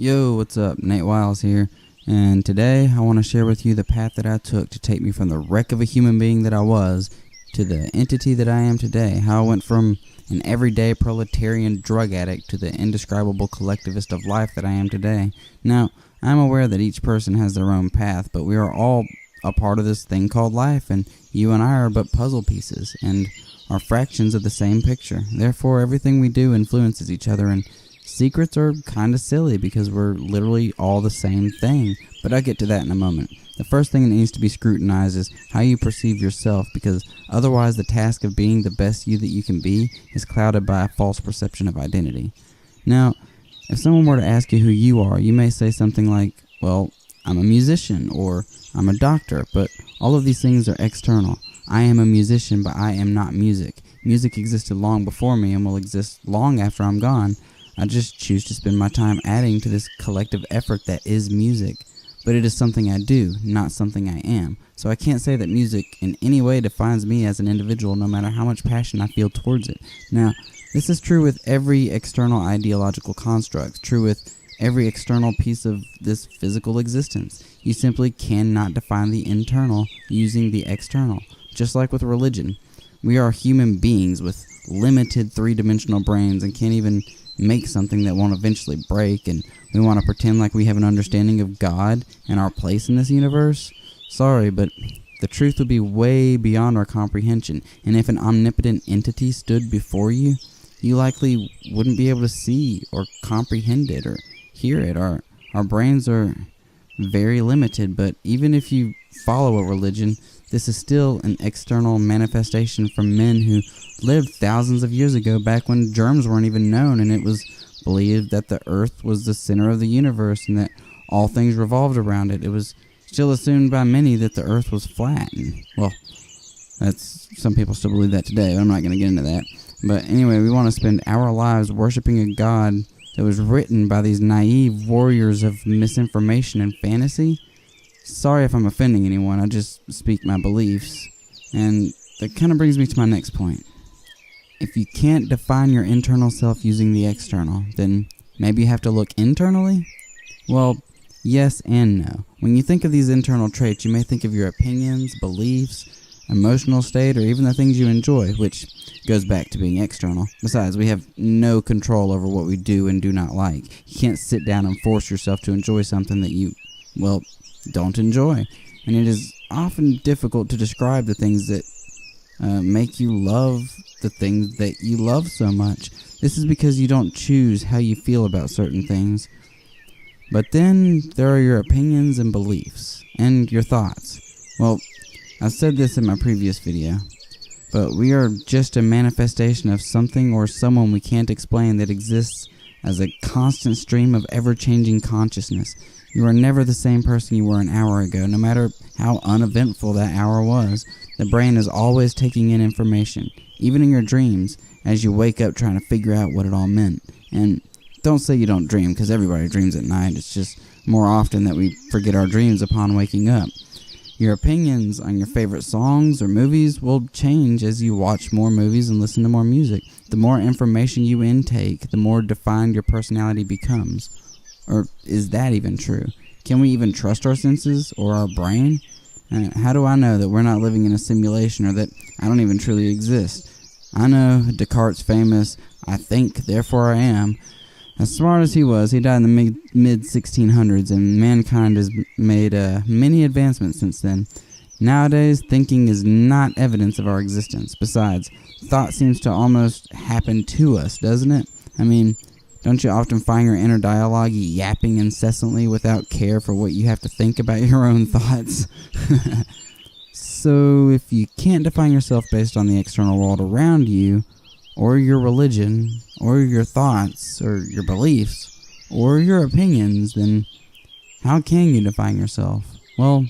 Yo, what's up? Nate Wiles here, and today I want to share with you the path that I took to take me from the wreck of a human being that I was to the entity that I am today. How I went from an everyday proletarian drug addict to the indescribable collectivist of life that I am today. Now, I'm aware that each person has their own path, but we are all a part of this thing called life, and you and I are but puzzle pieces, and are fractions of the same picture. Therefore, everything we do influences each other, and secrets are kind of silly because we're literally all the same thing, but I'll get to that in a moment. The first thing that needs to be scrutinized is how you perceive yourself, because otherwise the task of being the best you that you can be is clouded by a false perception of identity. Now, if someone were to ask you who you are, you may say something like, well, I'm a musician, or I'm a doctor, but all of these things are external. I am a musician, but I am not music. Music existed long before me and will exist long after I'm gone. I just choose to spend my time adding to this collective effort that is music. But it is something I do, not something I am. So I can't say that music in any way defines me as an individual, no matter how much passion I feel towards it. Now, this is true with every external ideological construct, true with every external piece of this physical existence. You simply cannot define the internal using the external. Just like with religion, we are human beings with limited three-dimensional brains and can't even make something that won't eventually break, and we want to pretend like we have an understanding of God and our place in this universe? Sorry, but the truth would be way beyond our comprehension, and if an omnipotent entity stood before you, you likely wouldn't be able to see or comprehend it or hear it. Our brains are very limited, but even if you follow a religion, this is still an external manifestation from men who lived thousands of years ago, back when germs weren't even known, and it was believed that the earth was the center of the universe and that all things revolved around it. It was still assumed by many that the earth was flat. And, well, some people still believe that today, but I'm not going to get into that. But anyway, we want to spend our lives worshiping a God that was written by these naive warriors of misinformation and fantasy. Sorry if I'm offending anyone, I just speak my beliefs. And that kind of brings me to my next point. If you can't define your internal self using the external, then maybe you have to look internally? Well, yes and no. When you think of these internal traits, you may think of your opinions, beliefs, emotional state, or even the things you enjoy, which goes back to being external. Besides, we have no control over what we do and do not like. You can't sit down and force yourself to enjoy something that you, well, don't enjoy. And it is often difficult to describe the things that make you love the things that you love so much. This is because you don't choose how you feel about certain things. But then there are your opinions and beliefs, and your thoughts. Well, I said this in my previous video, but we are just a manifestation of something or someone we can't explain that exists as a constant stream of ever-changing consciousness. You are never the same person you were an hour ago, no matter how uneventful that hour was. The brain is always taking in information, even in your dreams, as you wake up trying to figure out what it all meant. And don't say you don't dream, because everybody dreams at night. It's just more often that we forget our dreams upon waking up. Your opinions on your favorite songs or movies will change as you watch more movies and listen to more music. The more information you intake, the more defined your personality becomes. Or is that even true? Can we even trust our senses or our brain? And how do I know that we're not living in a simulation, or that I don't even truly exist? I know Descartes' famous, "I think, therefore I am." As smart as he was, he died in the mid-1600s, and mankind has made many advancements since then. Nowadays, thinking is not evidence of our existence. Besides, thought seems to almost happen to us, doesn't it? I mean, don't you often find your inner dialogue yapping incessantly without care for what you have to think about your own thoughts? So, if you can't define yourself based on the external world around you, or your religion, or your thoughts, or your beliefs, or your opinions, then how can you define yourself? Well,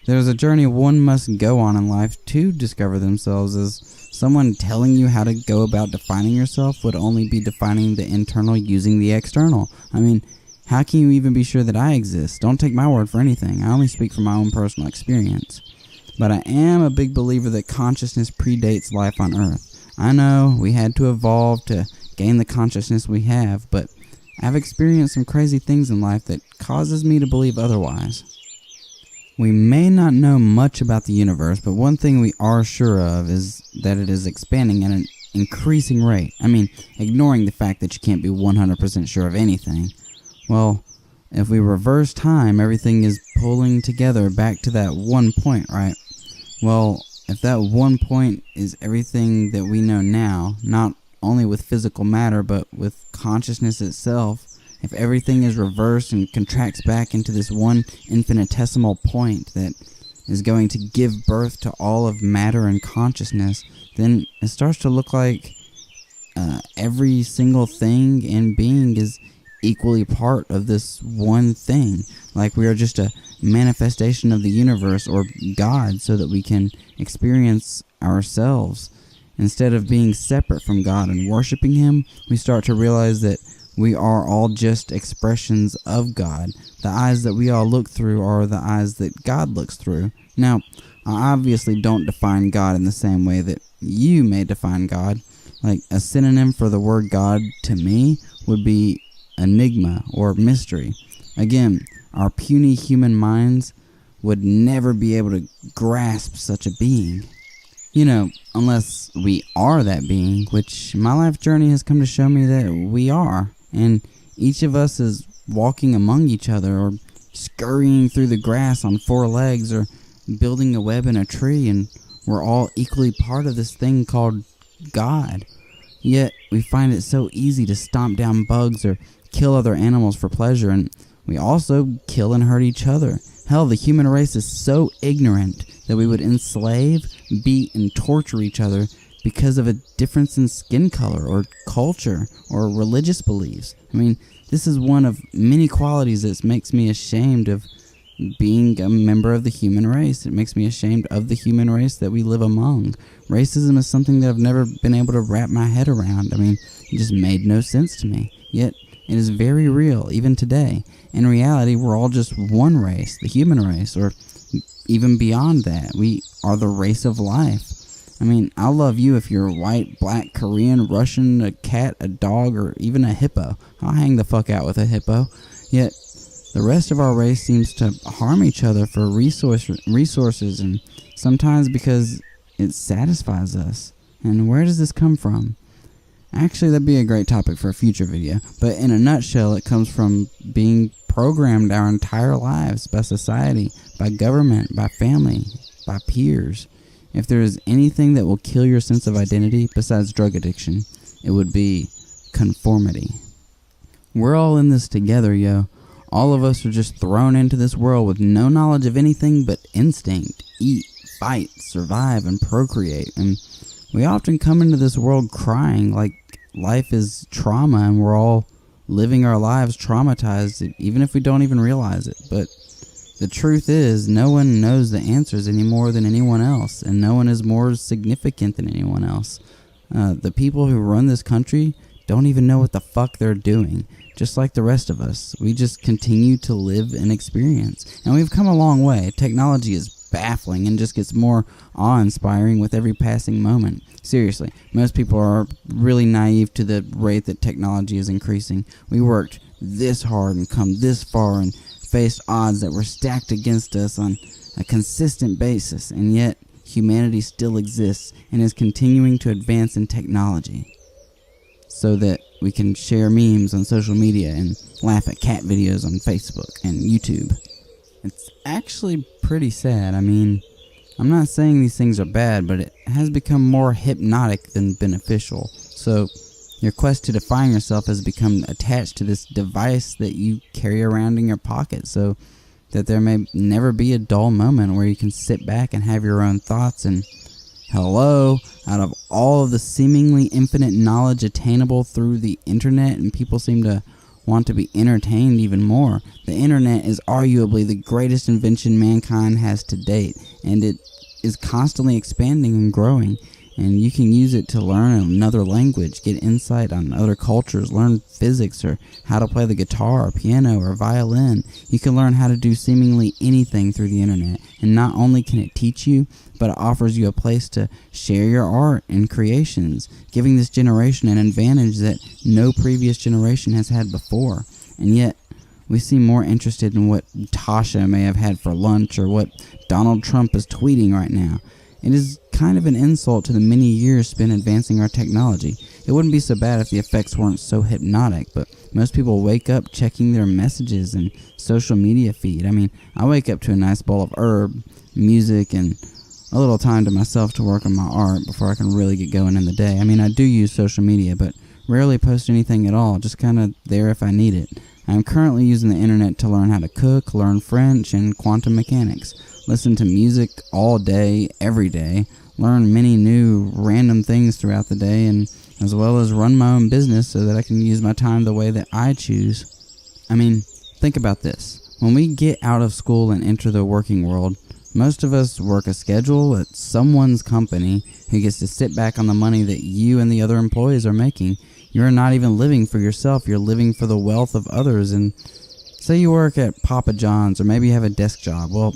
there's a journey one must go on in life to discover themselves, as someone telling you how to go about defining yourself would only be defining the internal using the external. I mean, how can you even be sure that I exist? Don't take my word for anything. I only speak from my own personal experience. But I am a big believer that consciousness predates life on Earth. I know we had to evolve to gain the consciousness we have, but I've experienced some crazy things in life that causes me to believe otherwise. We may not know much about the universe, but one thing we are sure of is that it is expanding at an increasing rate. I mean, ignoring the fact that you can't be 100% sure of anything. Well, if we reverse time, everything is pulling together back to that one point, right? Well, if that one point is everything that we know now, not only with physical matter, but with consciousness itself, if everything is reversed and contracts back into this one infinitesimal point that is going to give birth to all of matter and consciousness, then it starts to look like every single thing and being is equally part of this one thing. Like we are just a manifestation of the universe or God, so that we can experience ourselves. Instead of being separate from God and worshiping Him, we start to realize that we are all just expressions of God. The eyes that we all look through are the eyes that God looks through. Now, I obviously don't define God in the same way that you may define God. Like a synonym for the word God to me would be enigma or mystery. Again, our puny human minds would never be able to grasp such a being. You know, unless we are that being, which my life journey has come to show me that we are. And each of us is walking among each other, or scurrying through the grass on four legs, or building a web in a tree, and we're all equally part of this thing called God. Yet we find it so easy to stomp down bugs or kill other animals for pleasure, and we also kill and hurt each other. Hell, the human race is so ignorant that we would enslave, beat, and torture each other because of a difference in skin color or culture or religious beliefs. I mean, this is one of many qualities that makes me ashamed of being a member of the human race. It makes me ashamed of the human race that we live among. Racism is something that I've never been able to wrap my head around. I mean, it just made no sense to me. Yet, it is very real, even today. In reality, we're all just one race, the human race, or even beyond that. We are the race of life. I mean, I'll love you if you're white, black, Korean, Russian, a cat, a dog, or even a hippo. I'll hang the fuck out with a hippo. Yet, the rest of our race seems to harm each other for resources, and sometimes because it satisfies us. And where does this come from? Actually, that'd be a great topic for a future video. But in a nutshell, it comes from being programmed our entire lives by society, by government, by family, by peers. If there is anything that will kill your sense of identity besides drug addiction, it would be conformity. We're all in this together, yo. All of us are just thrown into this world with no knowledge of anything but instinct. Eat, fight, survive, and procreate. And we often come into this world crying like life is trauma and we're all living our lives traumatized, even if we don't even realize it. But the truth is, no one knows the answers any more than anyone else, and no one is more significant than anyone else. The people who run this country don't even know what the fuck they're doing. Just like the rest of us, we just continue to live and experience. And we've come a long way. Technology is baffling and just gets more awe-inspiring with every passing moment. Seriously, most people are really naive to the rate that technology is increasing. We worked this hard and come this far and faced odds that were stacked against us on a consistent basis, and yet humanity still exists and is continuing to advance in technology so that we can share memes on social media and laugh at cat videos on Facebook and YouTube. It's actually pretty sad. I mean, I'm not saying these things are bad, but it has become more hypnotic than beneficial. So your quest to define yourself has become attached to this device that you carry around in your pocket, so that there may never be a dull moment where you can sit back and have your own thoughts. And hello, out of all of the seemingly infinite knowledge attainable through the internet, and people seem to want to be entertained even more, the internet is arguably the greatest invention mankind has to date, and it is constantly expanding and growing. and you can use it to learn another language, get insight on other cultures, learn physics or how to play the guitar or piano or violin. You can learn how to do seemingly anything through the internet, and not only can it teach you, but it offers you a place to share your art and creations, giving this generation an advantage that no previous generation has had before. And yet, we seem more interested in what Tasha may have had for lunch or what Donald Trump is tweeting right now. It is kind of an insult to the many years spent advancing our technology. It wouldn't be so bad if the effects weren't so hypnotic, but most people wake up checking their messages and social media feed. I mean, I wake up to a nice bowl of herb, music, and a little time to myself to work on my art before I can really get going in the day. I mean, I do use social media, but rarely post anything at all, just kind of there if I need it. I'm currently using the internet to learn how to cook, learn French, and quantum mechanics, listen to music all day, every day, learn many new random things throughout the day, and as well as run my own business so that I can use my time the way that I choose. I mean, think about this. When we get out of school and enter the working world, most of us work a schedule at someone's company who gets to sit back on the money that you and the other employees are making. You're not even living for yourself, you're living for the wealth of others. And say you work at Papa John's, or maybe you have a desk job. Well,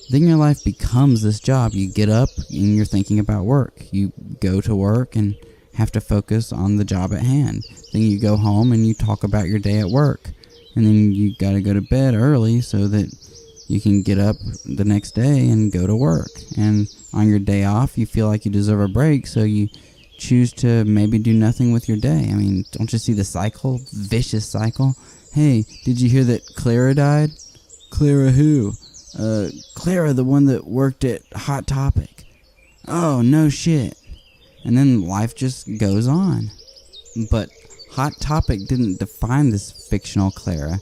then your life becomes this job. You get up and you're thinking about work. You go to work and have to focus on the job at hand. Then you go home and you talk about your day at work. And then you got to go to bed early so that you can get up the next day and go to work. And on your day off, you feel like you deserve a break, so you choose to maybe do nothing with your day. I mean, don't you see the cycle? Vicious cycle. Hey, did you hear that Clara died? Clara who? Clara, the one that worked at Hot Topic. Oh, no shit. And then life just goes on. But Hot Topic didn't define this fictional Clara,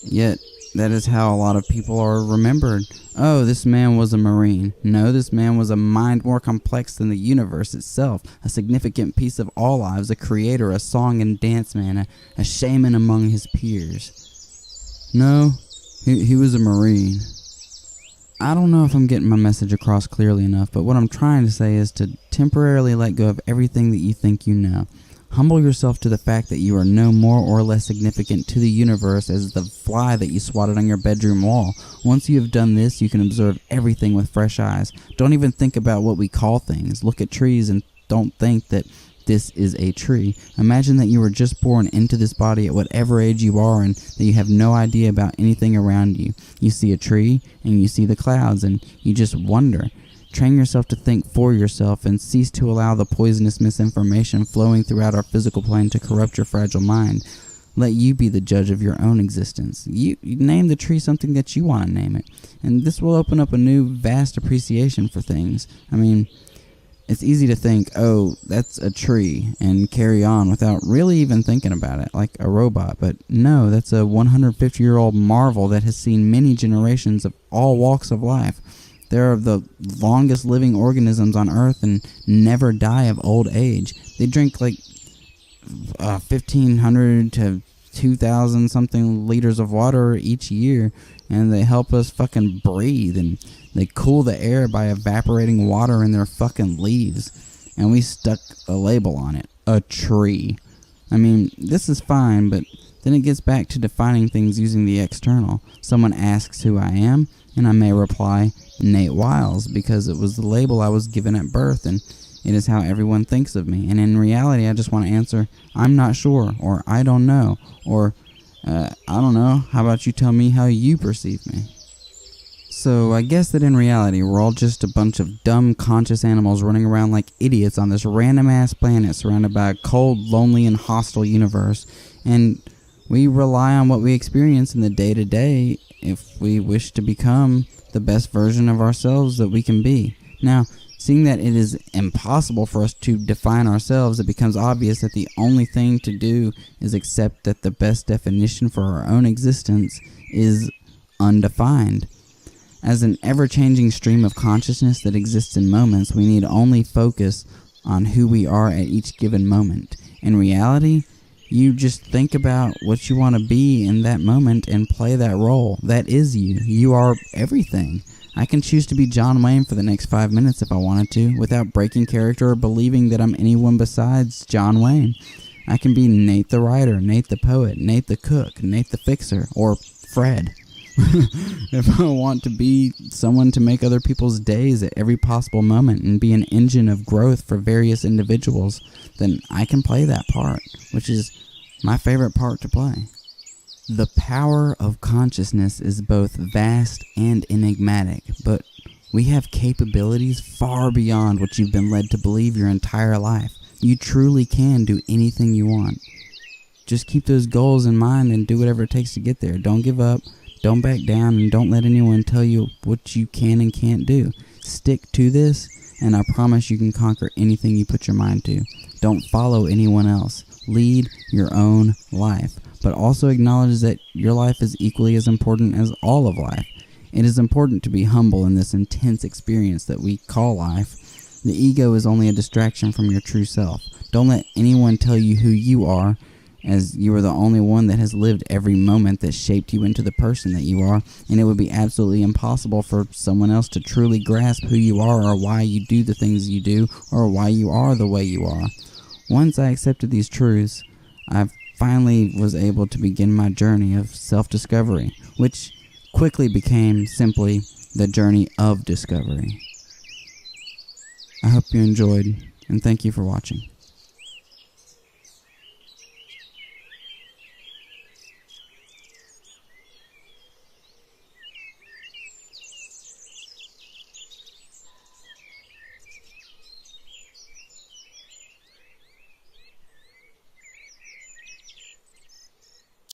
yet that is how a lot of people are remembered. Oh, this man was a Marine. No, this man was a mind more complex than the universe itself, a significant piece of all lives, a creator, a song and dance man, a shaman among his peers. No, he was a Marine. I don't know if I'm getting my message across clearly enough, but what I'm trying to say is to temporarily let go of everything that you think you know. Humble yourself to the fact that you are no more or less significant to the universe as the fly that you swatted on your bedroom wall. Once you have done this, you can observe everything with fresh eyes. Don't even think about what we call things. Look at trees and don't think that this is a tree. Imagine that you were just born into this body at whatever age you are, and that you have no idea about anything around you. You see a tree and you see the clouds and you just wonder. Train yourself to think for yourself and cease to allow the poisonous misinformation flowing throughout our physical plane to corrupt your fragile mind. Let you be the judge of your own existence. You name the tree something that you want to name it. And this will open up a new vast appreciation for things. I mean, it's easy to think, oh, that's a tree, and carry on without really even thinking about it, like a robot. But no, that's a 150-year-old marvel that has seen many generations of all walks of life. They're the longest living organisms on Earth and never die of old age. They drink like 1,500 to 2,000 something liters of water each year, and they help us fucking breathe, and they cool the air by evaporating water in their fucking leaves. And we stuck a label on it, a tree. I mean, this is fine, but then it gets back to defining things using the external. Someone asks who I am, and I may reply, Nate Wiles, because it was the label I was given at birth, and it is how everyone thinks of me. And in reality, I just want to answer, I'm not sure, or I don't know, or I don't know, how about you tell me how you perceive me? So I guess that in reality, we're all just a bunch of dumb, conscious animals running around like idiots on this random-ass planet surrounded by a cold, lonely, and hostile universe, and we rely on what we experience in the day-to-day if we wish to become the best version of ourselves that we can be. Now, seeing that it is impossible for us to define ourselves, it becomes obvious that the only thing to do is accept that the best definition for our own existence is undefined. As an ever-changing stream of consciousness that exists in moments, we need only focus on who we are at each given moment. In reality, you just think about what you want to be in that moment and play that role. That is you. You are everything. I can choose to be John Wayne for the next 5 minutes if I wanted to, without breaking character or believing that I'm anyone besides John Wayne. I can be Nate the writer, Nate the poet, Nate the cook, Nate the fixer, or Fred. If I want to be someone to make other people's days at every possible moment and be an engine of growth for various individuals, then I can play that part, which is my favorite part to play. The power of consciousness is both vast and enigmatic, but we have capabilities far beyond what you've been led to believe your entire life. You truly can do anything you want. Just keep those goals in mind and do whatever it takes to get there. Don't give up, don't back down, and don't let anyone tell you what you can and can't do. Stick to this, and I promise you can conquer anything you put your mind to. Don't follow anyone else. Lead your own life, but also acknowledge that your life is equally as important as all of life. It is important to be humble in this intense experience that we call life. The ego is only a distraction from your true self. Don't let anyone tell you who you are, as you are the only one that has lived every moment that shaped you into the person that you are, and it would be absolutely impossible for someone else to truly grasp who you are or why you do the things you do or why you are the way you are. Once I accepted these truths, I finally was able to begin my journey of self-discovery, which quickly became simply the journey of discovery. I hope you enjoyed, and thank you for watching.